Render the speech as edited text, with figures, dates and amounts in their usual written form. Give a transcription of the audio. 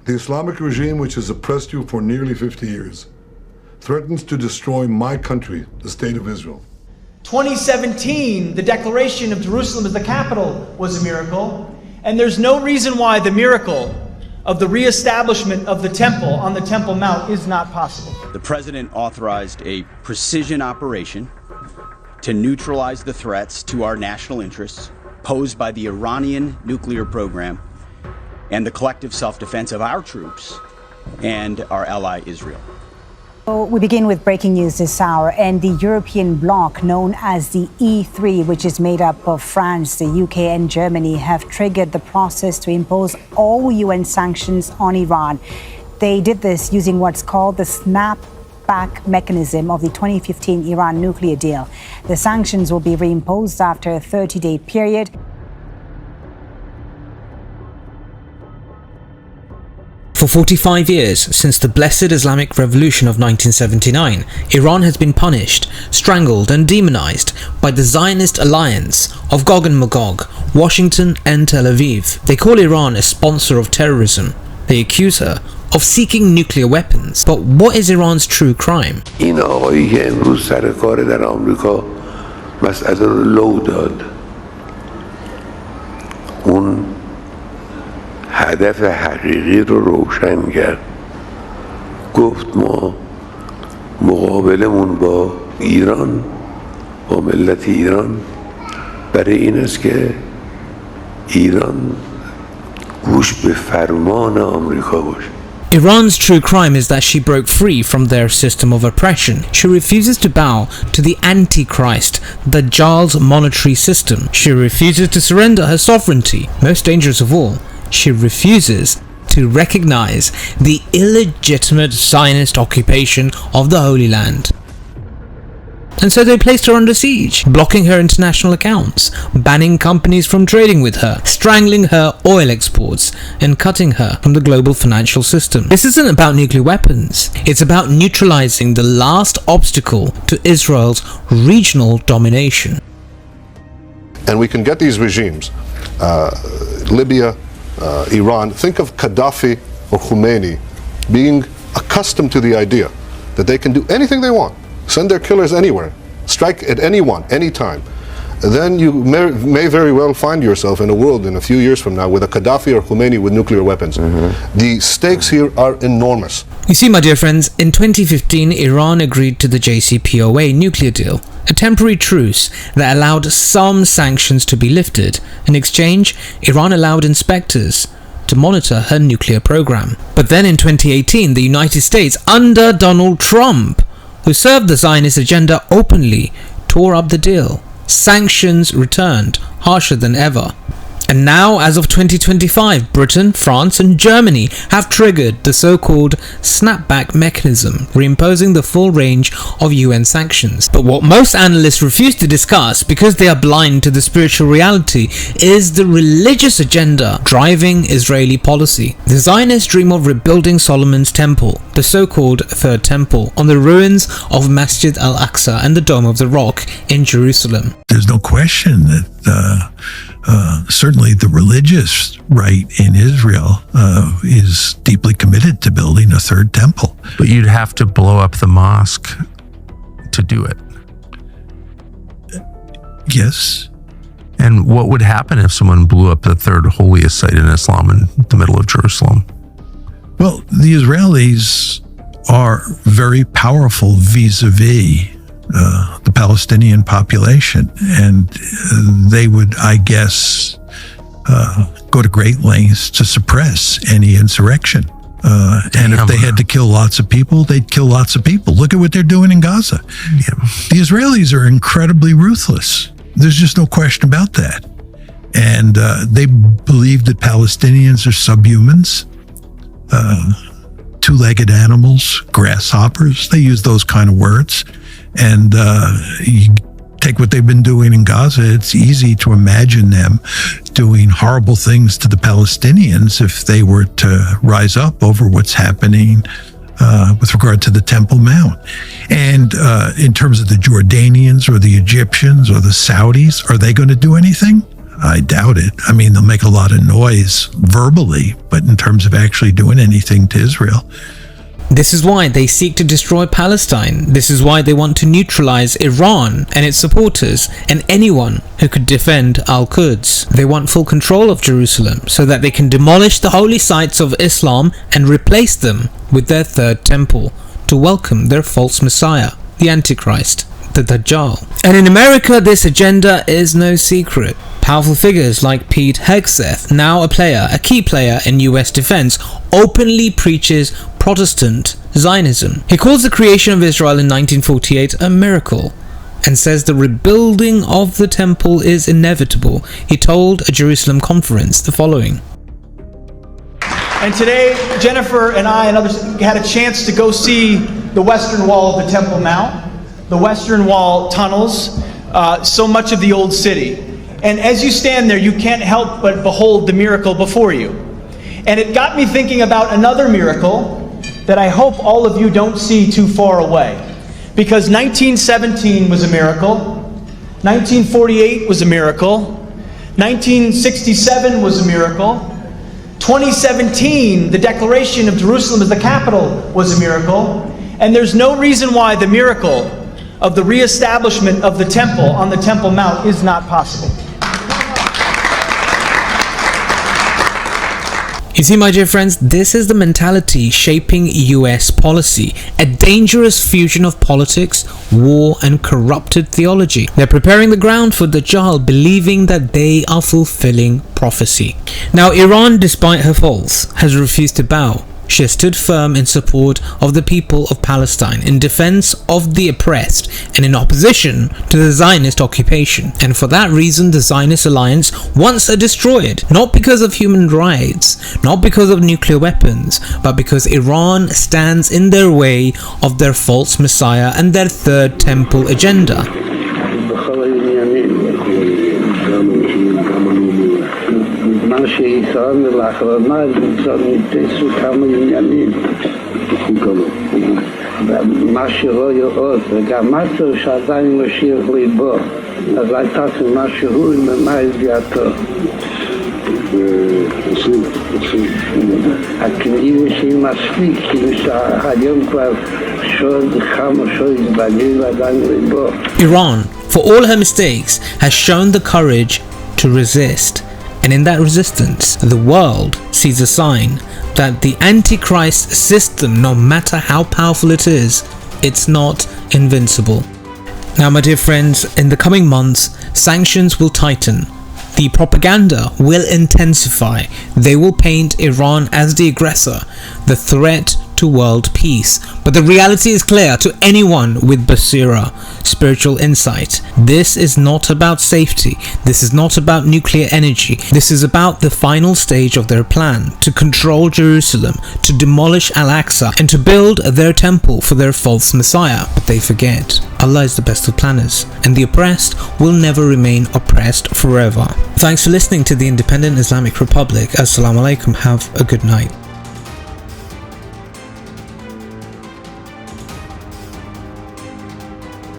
The Islamic regime, which has oppressed you for nearly 50 years, threatens to destroy my country, the State of Israel. 2017, the declaration of Jerusalem as the capital was a miracle, and there's no reason why the miracle of the reestablishment of the temple on the Temple Mount is not possible. The president authorized a precision operation to neutralize the threats to our national interests posed by the Iranian nuclear program and the collective self-defense of our troops and our ally Israel. So we begin with breaking news this hour, and the European bloc known as the E3, which is made up of France, the UK and Germany, have triggered the process to impose all UN sanctions on Iran. They did this using what's called the snapback mechanism of the 2015 Iran nuclear deal. The sanctions will be reimposed after a 30-day period. For 45 years, since the Blessed Islamic Revolution of 1979, Iran has been punished, strangled and demonized by the Zionist alliance of Gog and Magog, Washington and Tel Aviv. They call Iran a sponsor of terrorism. They accuse her of seeking nuclear weapons. But what is Iran's true crime? این آقایی که امروز سر کار در آمریکا مسئله رو لو داد، اون هدف حقیقی رو روشن کرد، گفت ما مقابلمون با ایران، با ملت ایران، برای این است که ایران گوش به فرمان آمریکا باشه. Iran's true crime is that she broke free from their system of oppression. She refuses to bow to the Antichrist, the Dajjal's monetary system. She refuses to surrender her sovereignty. Most dangerous of all, she refuses to recognize the illegitimate Zionist occupation of the Holy Land. And so they placed her under siege, blocking her international accounts, banning companies from trading with her, strangling her oil exports, and cutting her from the global financial system. This isn't about nuclear weapons. It's about neutralizing the last obstacle to Israel's regional domination. And we can get these regimes, Libya, Iran, think of Gaddafi or Khomeini being accustomed to the idea that they can do anything they want. Send their killers anywhere, strike at anyone, anytime. Then you may very well find yourself in a world in a few years from now with a Gaddafi or Khomeini with nuclear weapons. The stakes here are enormous. You see, my dear friends, in 2015, Iran agreed to the JCPOA nuclear deal, a temporary truce that allowed some sanctions to be lifted. In exchange, Iran allowed inspectors to monitor her nuclear program. But then in 2018, the United States, under Donald Trump, who served the Zionist agenda openly, tore up the deal. Sanctions returned, harsher than ever. And now, as of 2025, Britain, France and Germany have triggered the so-called snapback mechanism, reimposing the full range of UN sanctions. But what most analysts refuse to discuss, because they are blind to the spiritual reality, is the religious agenda driving Israeli policy. The Zionists dream of rebuilding Solomon's temple, the so-called Third Temple, on the ruins of Masjid al-Aqsa and the Dome of the Rock in Jerusalem. There's no question that certainly the religious right in Israel is deeply committed to building a third temple. But you'd have to blow up the mosque to do it. Yes. And what would happen if someone blew up the third holiest site in Islam in the middle of Jerusalem? Well, the Israelis are very powerful vis-a-vis the Palestinian population, and they would, I guess, go to great lengths to suppress any insurrection. And if they had to kill lots of people, they'd kill lots of people. Look at what they're doing in Gaza. Yeah. The Israelis are incredibly ruthless. There's just no question about that. And they believe that Palestinians are subhumans, two-legged animals, grasshoppers. They use those kind of words. And you take what they've been doing in Gaza, it's easy to imagine them doing horrible things to the Palestinians if they were to rise up over what's happening with regard to the Temple Mount. And in terms of the Jordanians or the Egyptians or the Saudis, are they going to do anything? I doubt it. I mean, they'll make a lot of noise verbally, but in terms of actually doing anything to Israel. This is why they seek to destroy Palestine. This is why they want to neutralize Iran and its supporters and anyone who could defend Al-Quds. They want full control of Jerusalem so that they can demolish the holy sites of Islam and replace them with their third temple to welcome their false messiah, the Antichrist, the Dajjal. And in America, this agenda is no secret. Powerful figures like Pete Hegseth, now a key player in US defense, openly preaches Protestant Zionism. He calls the creation of Israel in 1948 a miracle and says the rebuilding of the temple is inevitable. He told a Jerusalem conference the following. And today, Jennifer and I and others had a chance to go see the western wall of the Temple Mount, the western wall tunnels, so much of the old city. And as you stand there, you can't help but behold the miracle before you. And it got me thinking about another miracle that I hope all of you don't see too far away. Because 1917 was a miracle, 1948 was a miracle, 1967 was a miracle, 2017, the declaration of Jerusalem as the capital was a miracle, and there's no reason why the miracle of the reestablishment of the temple on the Temple Mount is not possible. You see, my dear friends, this is the mentality shaping US policy, a dangerous fusion of politics, war, and corrupted theology. They're preparing the ground for Dajjal, believing that they are fulfilling prophecy. Now, Iran, despite her faults, has refused to bow. She has stood firm in support of the people of Palestine, in defense of the oppressed, and in opposition to the Zionist occupation. And for that reason, the Zionist alliance wants her destroyed, not because of human rights, not because of nuclear weapons, but because Iran stands in their way of their false messiah and their third temple agenda. Iran, for all her mistakes, has shown the courage to resist. And in that resistance, the world sees a sign that the Antichrist system, no matter how powerful it is, it's not invincible. Now, my dear friends, in the coming months, sanctions will tighten. The propaganda will intensify. They will paint Iran as the aggressor, the threat to world peace. But the reality is clear to anyone with basira, spiritual insight. This is not about safety. This is not about nuclear energy. This is about the final stage of their plan to control Jerusalem, to demolish Al-Aqsa, and to build their temple for their false messiah. But they forget Allah is the best of planners, and the oppressed will never remain oppressed forever. Thanks for listening to the Independent Islamic Republic. Assalamu alaikum. Have a good night.